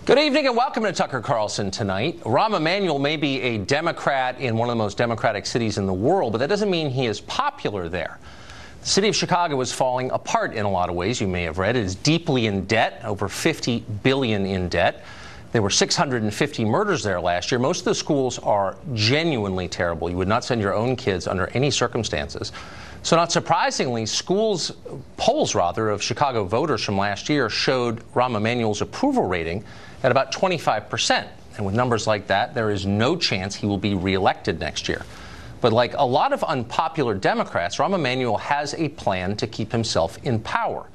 Good evening and welcome to Tucker Carlson tonight. Rahm Emanuel may be a Democrat in one of the most democratic cities in the world, but that doesn't mean he is popular there. The city of Chicago is falling apart in a lot of ways, you may have read. It is deeply in debt, over $50 billion in debt. There were 650 murders there last year. Most of the schools are genuinely terrible. You would not send your own kids under any circumstances. So not surprisingly, polls of Chicago voters from last year showed Rahm Emanuel's approval rating at about 25%. And with numbers like that, there is no chance he will be reelected next year. But like a lot of unpopular Democrats, Rahm Emanuel has a plan to keep himself in power.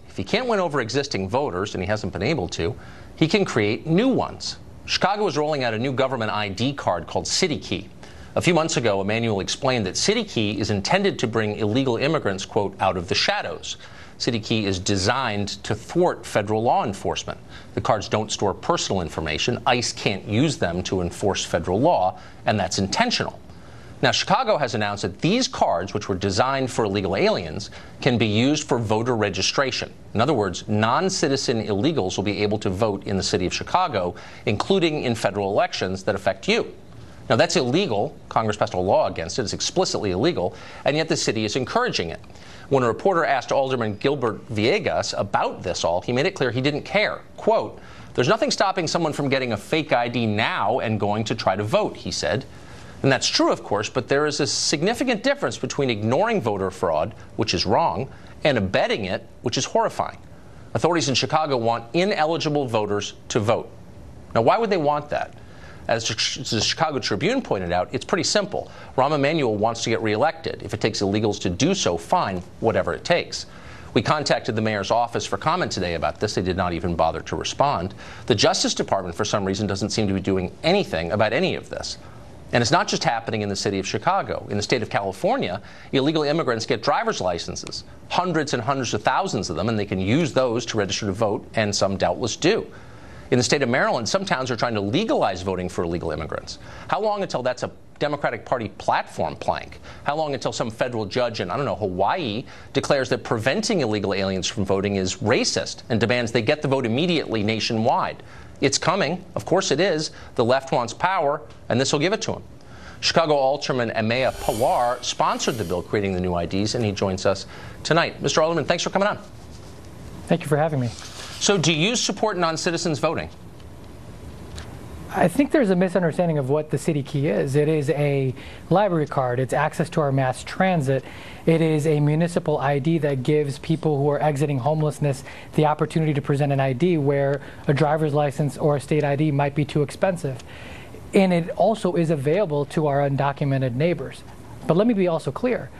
If he can't win over existing voters, and he hasn't been able to, he can create new ones. Chicago is rolling out a new government ID card called City Key. A few months ago, Emanuel explained that City Key is intended to bring illegal immigrants, quote, out of the shadows. City Key is designed to thwart federal law enforcement. The cards don't store personal information. ICE can't use them to enforce federal law, and that's intentional. Now, Chicago has announced that these cards, which were designed for illegal aliens, can be used for voter registration. In other words, non-citizen illegals will be able to vote in the city of Chicago, including in federal elections that affect you. Now, that's illegal. Congress passed a law against it. It's explicitly illegal, and yet the city is encouraging it. When a reporter asked Alderman Gilbert Villegas about this all, he made it clear he didn't care. Quote, "There's nothing stopping someone from getting a fake ID now and going to try to vote," he said. And that's true, of course, but there is a significant difference between ignoring voter fraud, which is wrong, and abetting it, which is horrifying. Authorities in Chicago want ineligible voters to vote. Now, why would they want that? As the Chicago Tribune pointed out, it's pretty simple. Rahm Emanuel wants to get reelected. If it takes illegals to do so, fine, whatever it takes. We contacted the mayor's office for comment today about this. They did not even bother to respond. The Justice Department, for some reason, doesn't seem to be doing anything about any of this. And it's not just happening in the city of Chicago. In the state of California, illegal immigrants get driver's licenses, hundreds and hundreds of thousands of them, and they can use those to register to vote, and some doubtless do. In the state of Maryland, some towns are trying to legalize voting for illegal immigrants. How long until that's a Democratic Party platform plank? How long until some federal judge in, Hawaii declares that preventing illegal aliens from voting is racist and demands they get the vote immediately nationwide? It's coming. Of course it is. The left wants power, and this will give it to them. Chicago Alderman Amaya Pawar sponsored the bill creating the new IDs, and he joins us tonight. Mr. Alderman, thanks for coming on. Thank you for having me. So do you support non-citizens voting? I think there's a misunderstanding of what the City Key is. It is a library card. It's access to our mass transit. It is a municipal ID that gives people who are exiting homelessness the opportunity to present an ID where a driver's license or a state ID might be too expensive. And it also is available to our undocumented neighbors. But let me be also clear.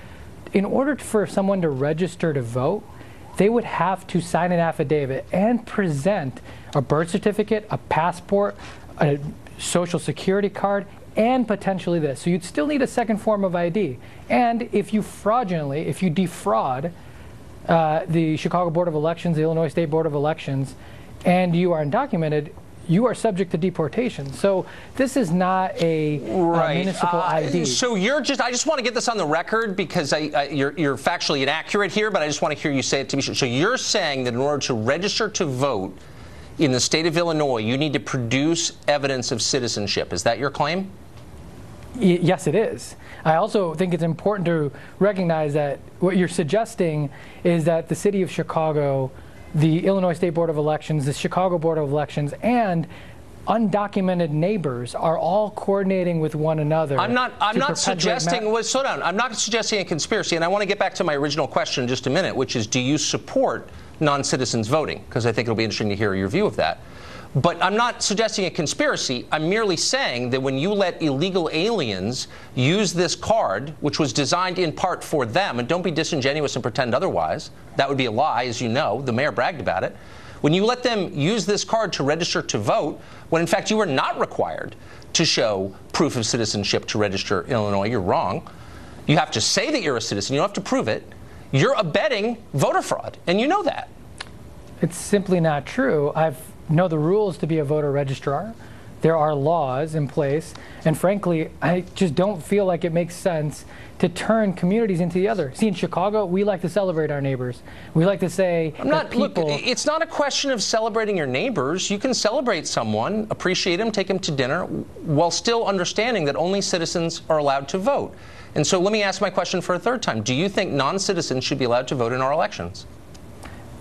In order for someone to register to vote, they would have to sign an affidavit and present a birth certificate, a passport, a social security card, and potentially this. So you'd still need a second form of ID. And if you defraud the Chicago Board of Elections, the Illinois State Board of Elections, and you are undocumented, you are subject to deportation. So this is not a municipal ID. So I just want to get this on the record because you're factually inaccurate here, but I just want to hear you say it to me. So you're saying that in order to register to vote in the state of Illinois, you need to produce evidence of citizenship. Is that your claim? Yes, it is. I also think it's important to recognize that what you're suggesting is that the city of Chicago, the Illinois State Board of Elections, the Chicago Board of Elections, and undocumented neighbors are all coordinating with one another. I'm not suggesting. Slow down. I'm not suggesting a conspiracy, and I want to get back to my original question in just a minute, which is, do you support non-citizens voting? Because I think it'll be interesting to hear your view of that. But I'm not suggesting a conspiracy. I'm merely saying that when you let illegal aliens use this card, which was designed in part for them, and don't be disingenuous and pretend otherwise, that would be a lie, as you know. The mayor bragged about it. When you let them use this card to register to vote, when in fact you are not required to show proof of citizenship to register in Illinois, you're wrong. You have to say that you're a citizen. You don't have to prove it. You're abetting voter fraud, and you know that. It's simply not true. I know the rules to be a voter registrar. There are laws in place, and frankly, I just don't feel like it makes sense to turn communities into the other. See, in Chicago, we like to celebrate our neighbors. We like to say that people... Look, it's not a question of celebrating your neighbors. You can celebrate someone, appreciate him, take him to dinner, while still understanding that only citizens are allowed to vote. And so let me ask my question for a third time. Do you think non-citizens should be allowed to vote in our elections?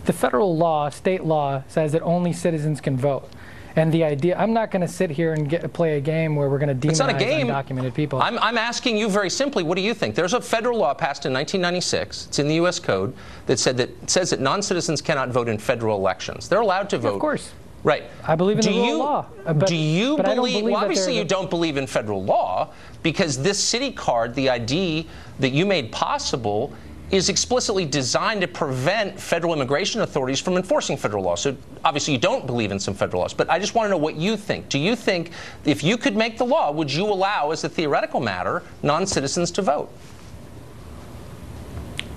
The federal law, state law, says that only citizens can vote. And the idea, I'm not going to sit here and play a game where we're going to demonize undocumented people. I'm asking you very simply, what do you think? There's a federal law passed in 1996, it's in the U.S. Code, that says that non-citizens cannot vote in federal elections. They're allowed to vote. Of course. Right. I believe in the rule of law. Do you believe, well, obviously you don't don't believe in federal law, because this city card, the ID that you made possible, is explicitly designed to prevent federal immigration authorities from enforcing federal law. So obviously you don't believe in some federal laws, but I just want to know what you think. Do you think if you could make the law, would you allow, as a theoretical matter, non-citizens to vote?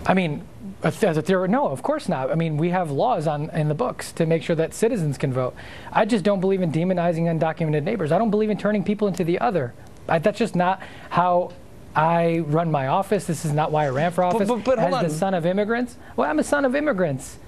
I mean, no, of course not. I mean, we have laws in the books to make sure that citizens can vote. I just don't believe in demonizing undocumented neighbors. I don't believe in turning people into the other. That's just not how I run my office. This is not why I ran for office. But hold on. As the son of immigrants? Well, I'm a son of immigrants.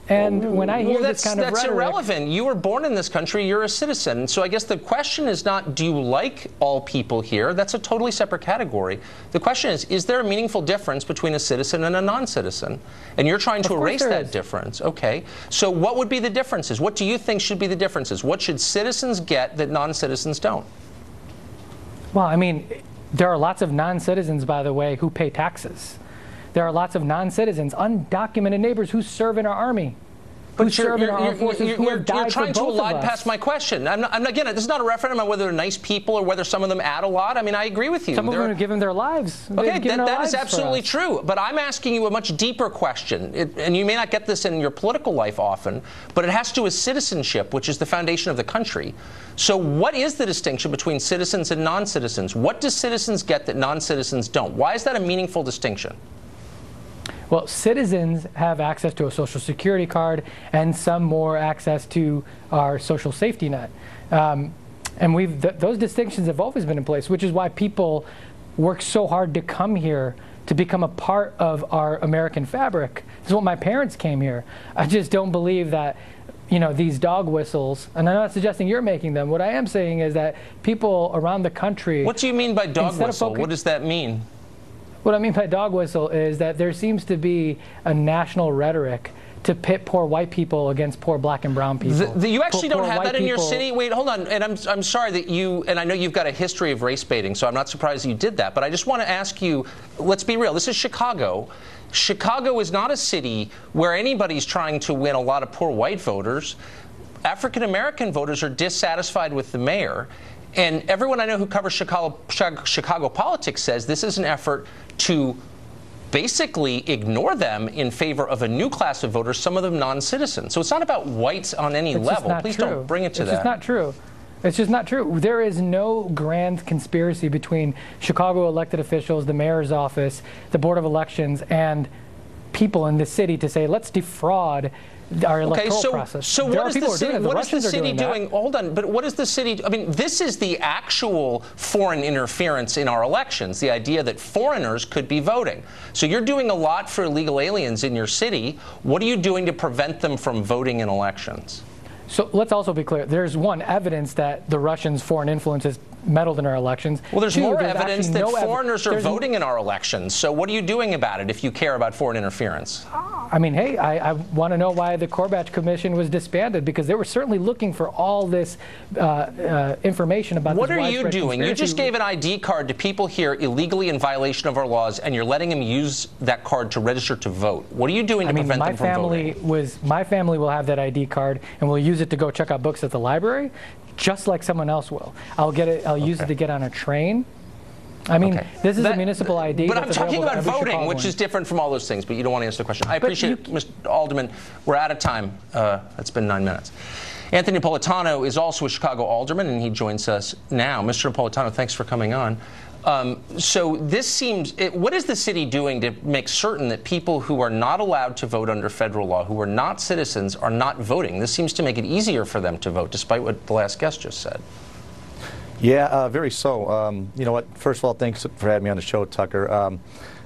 And when I hear this kind of rhetoric... That's irrelevant. You were born in this country. You're a citizen. So I guess the question is not, do you like all people here? That's a totally separate category. The question is there a meaningful difference between a citizen and a non-citizen? And you're trying to erase that difference. Okay. So what would be the differences? What do you think should be the differences? What should citizens get that non-citizens don't? Well, I mean, there are lots of non-citizens, by the way, who pay taxes. There are lots of non-citizens, undocumented neighbors who serve in our army, who serve in our armed forces, who have died for both of us. You're trying to elide past my question. Again, this is not a referendum on whether they're nice people or whether some of them add a lot. I mean, I agree with you. Some of them have given their lives. Okay, that is absolutely true. But I'm asking you a much deeper question, and you may not get this in your political life often, but it has to do with citizenship, which is the foundation of the country. So what is the distinction between citizens and non-citizens? What do citizens get that non-citizens don't? Why is that a meaningful distinction? Well, citizens have access to a Social Security card and some more access to our social safety net. And those distinctions have always been in place, which is why people work so hard to come here to become a part of our American fabric. This is what my parents came here. I just don't believe that, you know, these dog whistles, and I'm not suggesting you're making them. What I am saying is that people around the country... What do you mean by dog whistle? What does that mean? What I mean by dog whistle is that there seems to be a national rhetoric to pit poor white people against poor black and brown people. You actually don't have that in your city? Wait, hold on. And I'm sorry that you, and I know you've got a history of race baiting, so I'm not surprised you did that. But I just want to ask you, let's be real. This is Chicago. Chicago is not a city where anybody's trying to win a lot of poor white voters. African-American voters are dissatisfied with the mayor. And everyone I know who covers Chicago politics says this is an effort to basically ignore them in favor of a new class of voters, some of them non-citizens. So it's not about whites on any level. Please don't bring it to that. It's just not true. It's just not true. There is no grand conspiracy between Chicago elected officials, the mayor's office, the Board of Elections, and people in the city to say, let's defraud our electoral process. So what is the city doing? Hold on, but what is the city? I mean, this is the actual foreign interference in our elections, the idea that foreigners could be voting. So you're doing a lot for illegal aliens in your city. What are you doing to prevent them from voting in elections? So let's also be clear. There's one, evidence that the Russians' foreign influence has meddled in our elections. Well, there's more evidence that foreigners are voting in our elections. So what are you doing about it if you care about foreign interference? I mean, hey, I want to know why the Corbett Commission was disbanded, because they were certainly looking for all this information about what are you doing? You just gave an ID card to people here illegally in violation of our laws, and you're letting them use that card to register to vote. What are you doing to prevent them from voting? My family will have that ID card, and will use it to go check out books at the library, just like someone else will. I'll use it to get on a train. I mean, this is a municipal ID. But I'm talking about voting, which is different from all those things, but you don't want to answer the question. I appreciate it, Mr. Alderman. We're out of time. It's been 9 minutes. Anthony Napolitano is also a Chicago alderman, and he joins us now. Mr. Napolitano, thanks for coming on. So this seems, what is the city doing to make certain that people who are not allowed to vote under federal law, who are not citizens, are not voting? This seems to make it easier for them to vote, despite what the last guest just said. Yeah, very so. You know what? First of all, thanks for having me on the show, Tucker.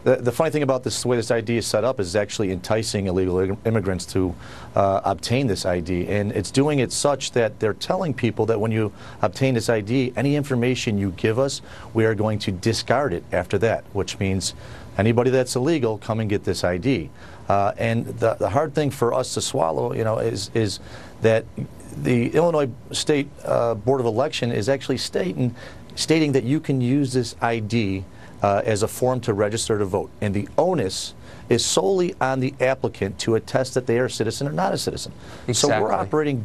The funny thing about this, the way this ID is set up, is actually enticing illegal immigrants to obtain this ID, and it's doing it such that they're telling people that when you obtain this ID, any information you give us, we are going to discard it after that, which means anybody that's illegal, come and get this ID. And the hard thing for us to swallow, you know, is that the Illinois State Board of Election is actually stating that you can use this ID as a form to register to vote, and the onus is solely on the applicant to attest that they are a citizen or not a citizen. Exactly. So we're operating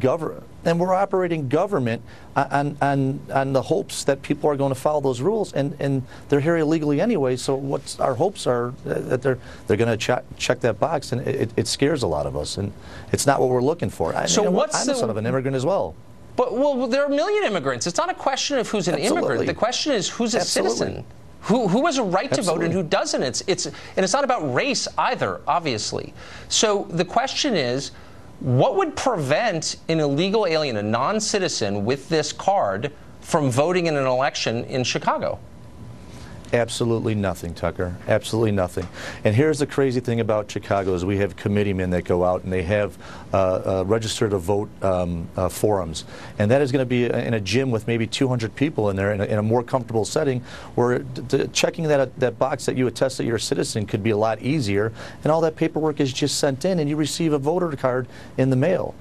government on the hopes that people are going to follow those rules, and they're here illegally anyway. So what's our hopes are that they're going to check that box, and it scares a lot of us, and it's not what we're looking for. So I'm the son of an immigrant as well. But well, there are a million immigrants. It's not a question of who's an immigrant. The question is who's a citizen. Who has a right to vote and who doesn't? And it's not about race either, obviously. So the question is, what would prevent an illegal alien, a non-citizen with this card, from voting in an election in Chicago? Absolutely nothing, Tucker. Absolutely nothing. And here's the crazy thing about Chicago is we have committeemen that go out and they have register to vote forums. And that is going to be in a gym with maybe 200 people in there in a more comfortable setting where checking that box that you attest that you're a citizen could be a lot easier. And all that paperwork is just sent in and you receive a voter card in the mail.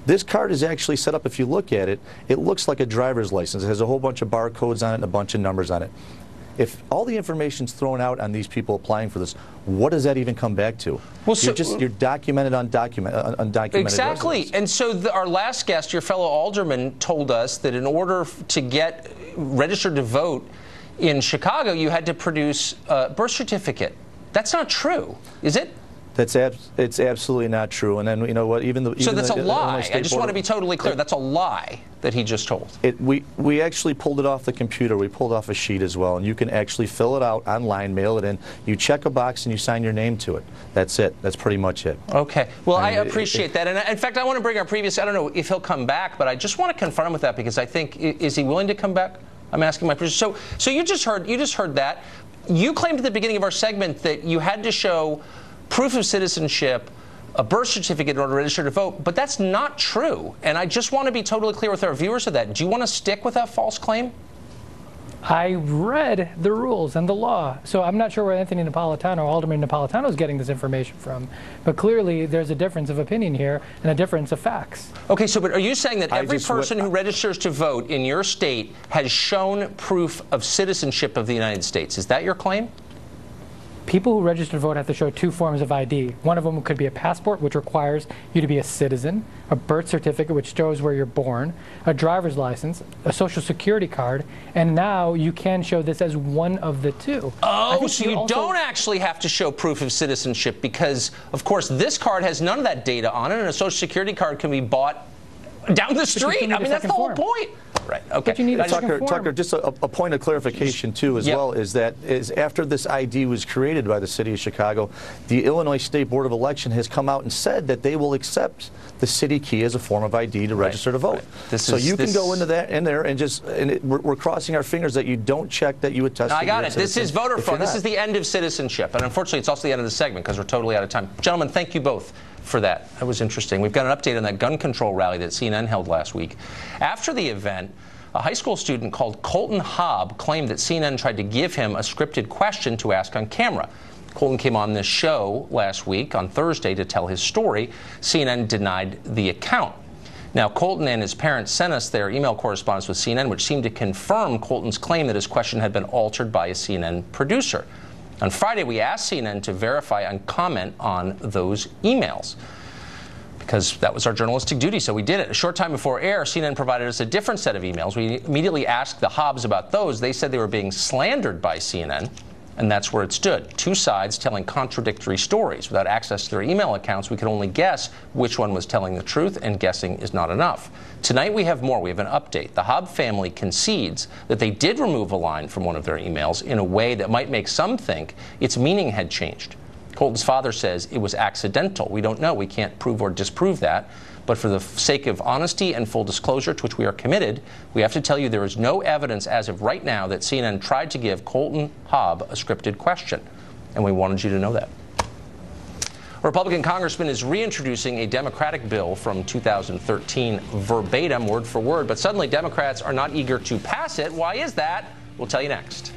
This card is actually set up, if you look at it, it looks like a driver's license. It has a whole bunch of barcodes on it and a bunch of numbers on it. If all the information's thrown out on these people applying for this, what does that even come back to? Well, you're documented undocumented. Exactly. Residents. And so our last guest, your fellow alderman, told us that in order to get registered to vote in Chicago, you had to produce a birth certificate. That's not true, is it? It's absolutely not true. And then, you know what, so that's a lie. I just want to be totally clear. That's a lie that he just told. We actually pulled it off the computer. We pulled off a sheet as well, and you can actually fill it out online, mail it in. You check a box and you sign your name to it. That's it. That's pretty much it. Okay. Well, I appreciate that. And in fact, I want to bring our previous, I don't know if he'll come back, but I just want to confront him with that because I think, is he willing to come back? I'm asking my producer. So you just heard that. You claimed at the beginning of our segment that you had to show proof of citizenship, a birth certificate in order to register to vote, but that's not true. And I just want to be totally clear with our viewers of that. Do you want to stick with that false claim? I read the rules and the law, so I'm not sure where Anthony Napolitano, Alderman Napolitano, is getting this information from. But clearly, there's a difference of opinion here and a difference of facts. Okay, so but are you saying that every person who registers to vote in your state has shown proof of citizenship of the United States? Is that your claim? People who register to vote have to show two forms of ID. One of them could be a passport, which requires you to be a citizen, a birth certificate, which shows where you're born, a driver's license, a social security card, and now you can show this as one of the two. Oh, so you don't actually have to show proof of citizenship because, of course, this card has none of that data on it, and a social security card can be bought down the street. I mean, that's the whole point. Right. Okay. But you need Tucker, just a point of clarification too, as well, is that after this ID was created by the City of Chicago, the Illinois State Board of Election has come out and said that they will accept the city key as a form of ID to register to vote. Right. So you can go into there and we're crossing our fingers that you don't check that you attest. I got it. This is voter fraud. This is the end of citizenship, and unfortunately, it's also the end of the segment because we're totally out of time. Gentlemen, thank you both for that. That was interesting. We've got an update on that gun control rally that CNN held last week. After the event, a high school student called Colton Hobb claimed that CNN tried to give him a scripted question to ask on camera. Colton came on this show last week on Thursday to tell his story. CNN denied the account. Now, Colton and his parents sent us their email correspondence with CNN, which seemed to confirm Colton's claim that his question had been altered by a CNN producer. On Friday, we asked CNN to verify and comment on those emails because that was our journalistic duty, so we did it. A short time before air, CNN provided us a different set of emails. We immediately asked the Hobbs about those. They said they were being slandered by CNN, and that's where it stood. Two sides telling contradictory stories. Without access to their email accounts, we could only guess which one was telling the truth, and guessing is not enough. Tonight we have more. We have an update. The Hobb family concedes that they did remove a line from one of their emails in a way that might make some think its meaning had changed. Colton's father says it was accidental. We don't know. We can't prove or disprove that. But for the sake of honesty and full disclosure, to which we are committed, we have to tell you there is no evidence as of right now that CNN tried to give Colton Hobb a scripted question. And we wanted you to know that. A Republican congressman is reintroducing a Democratic bill from 2013 verbatim, word for word. But suddenly Democrats are not eager to pass it. Why is that? We'll tell you next.